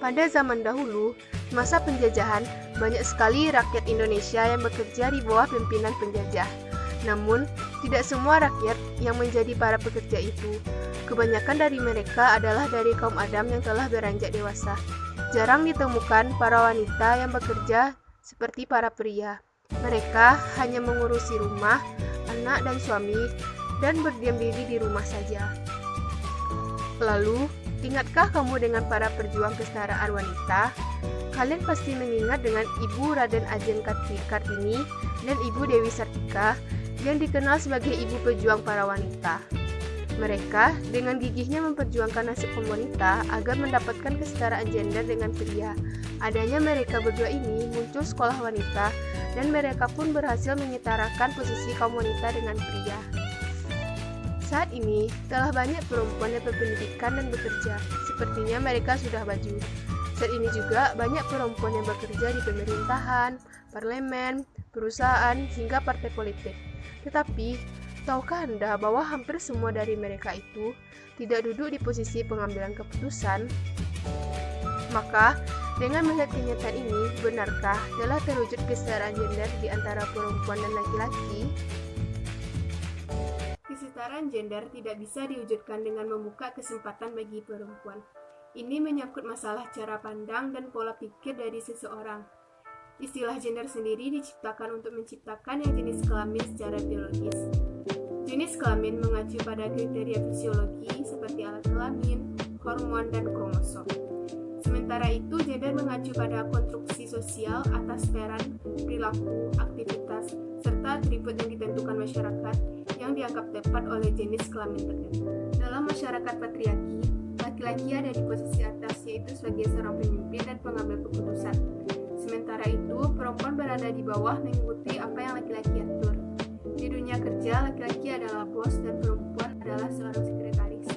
Pada zaman dahulu, masa penjajahan, banyak sekali rakyat Indonesia yang bekerja di bawah pimpinan penjajah. Namun, tidak semua rakyat yang menjadi para pekerja itu. Kebanyakan dari mereka adalah dari kaum Adam yang telah beranjak dewasa. Jarang ditemukan para wanita yang bekerja seperti para pria. Mereka hanya mengurusi rumah, anak dan suami, dan berdiam diri di rumah saja. Lalu, ingatkah kamu dengan para perjuang kesetaraan wanita? Kalian pasti mengingat dengan Ibu Raden Ajeng Kartini dan Ibu Dewi Sartika yang dikenal sebagai ibu pejuang para wanita. Mereka dengan gigihnya memperjuangkan nasib kaum wanita agar mendapatkan kesetaraan gender dengan pria. Adanya mereka berdua ini muncul sekolah wanita dan mereka pun berhasil menyetarakan posisi kaum wanita dengan pria. Saat ini, telah banyak perempuan yang berpendidikan dan bekerja. Sepertinya mereka sudah maju. Saat ini juga banyak perempuan yang bekerja di pemerintahan, parlemen, perusahaan, hingga partai politik. Tetapi, tahukah Anda bahwa hampir semua dari mereka itu tidak duduk di posisi pengambilan keputusan? Maka, dengan melihat kenyataan ini, benarkah telah terwujud kesetaraan gender di antara perempuan dan laki-laki? Kesetaraan gender tidak bisa diwujudkan dengan membuka kesempatan bagi perempuan. Ini menyangkut masalah cara pandang dan pola pikir dari seseorang. Istilah gender sendiri diciptakan untuk menciptakan yang jenis kelamin secara biologis. Jenis kelamin mengacu pada kriteria fisiologi seperti alat kelamin, hormon, dan kromosom. Sementara itu, gender mengacu pada konstruksi sosial atas peran, perilaku, aktivitas, serta atribut yang ditentukan masyarakat yang dianggap tepat oleh jenis kelamin tertentu. Dalam masyarakat patriarki, laki-laki ada di posisi atas, yaitu sebagai seorang pemimpin dan pengambil keputusan. Sementara itu, perempuan berada di bawah mengikuti apa yang laki-laki atur. Di dunia kerja, laki-laki adalah bos dan perempuan adalah seorang sekretaris.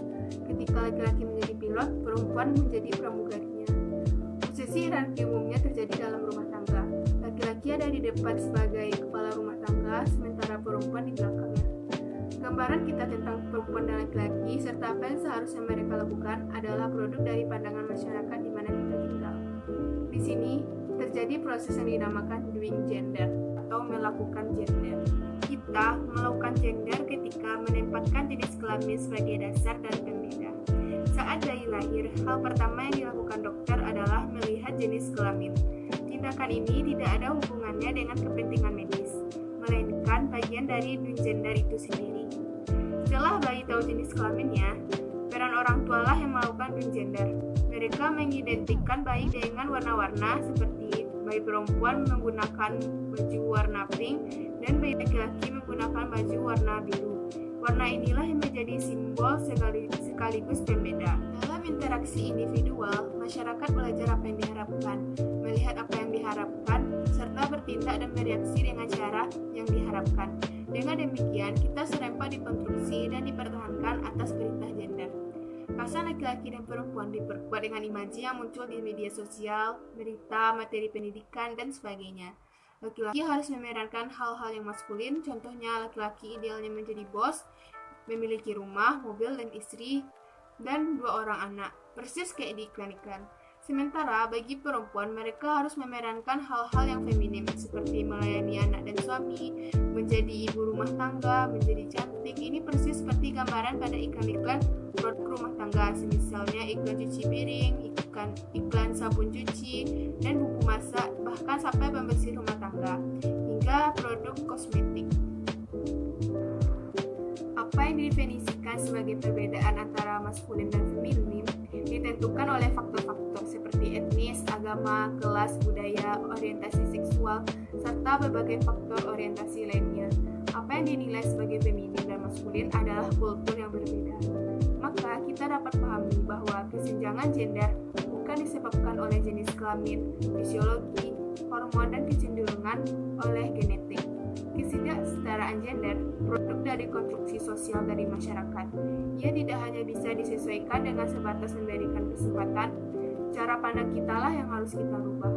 Ketika laki-laki menjadi pilot, perempuan menjadi pramugarinya. Posisi hierarki umumnya terjadi dalam rumah tangga. Laki-laki ada di depan sebagai kepala rumah tangga, sementara perempuan di belakangnya. Gambaran kita tentang perempuan dan laki-laki serta apa yang seharusnya mereka lakukan adalah produk dari pandangan masyarakat di mana kita tinggal. Di sini terjadi proses yang dinamakan doing gender atau melakukan gender. Kita melakukan gender ketika menempatkan jenis kelamin sebagai dasar dan pembeda. Saat bayi lahir, hal pertama yang dilakukan dokter adalah melihat jenis kelamin. Tindakan ini tidak ada hubungannya dengan kepentingan medis, melainkan bagian dari doing gender itu sendiri. Setelah bayi tahu jenis kelaminnya, peran orang tua lah yang melakukan doing gender. Mereka mengidentikan bayi dengan warna-warna seperti bayi perempuan menggunakan baju warna pink dan bayi laki-laki menggunakan baju warna biru. Warna inilah yang menjadi simbol sekaligus pembeda. Dalam interaksi individual, masyarakat belajar apa yang diharapkan, melihat apa yang diharapkan, serta bertindak dan bereaksi dengan cara yang diharapkan. Dengan demikian, kita serempak dikonstruksi dan dipertahankan atas perintah gender. Pasangan laki-laki dan perempuan diperkuat dengan imaji yang muncul di media sosial, berita, materi pendidikan, dan sebagainya. Laki-laki harus memerankan hal-hal yang maskulin, contohnya laki-laki idealnya menjadi bos, memiliki rumah, mobil, dan istri, dan 2 orang anak, persis kayak di iklan-iklan. Sementara bagi perempuan, mereka harus memerankan hal-hal yang feminim, seperti melayani anak dan suami, menjadi ibu rumah tangga, menjadi cantik. Ini persis seperti gambaran pada iklan-iklan produk rumah tangga, misalnya iklan cuci piring, iklan sabun cuci, dan buku masak, bahkan sampai pembersih rumah tangga, hingga produk kosmetik. Apa yang didefinisikan sebagai perbedaan antara maskulin dan feminin ditentukan oleh faktor-faktor seperti etnis, agama, kelas, budaya, orientasi seksual, serta berbagai faktor orientasi lainnya. Apa yang dinilai sebagai feminin dan maskulin adalah kultur yang berbeda. Maka kita dapat pahami bahwa kesenjangan gender bukan disebabkan oleh jenis kelamin, fisiologi, hormon, dan kecenderungan oleh genetik. Ketidaksetaraan gender produk dari konstruksi sosial dari masyarakat. Ia tidak hanya bisa disesuaikan dengan sebatas memberikan kesempatan, cara pandang kita lah yang harus kita rubah.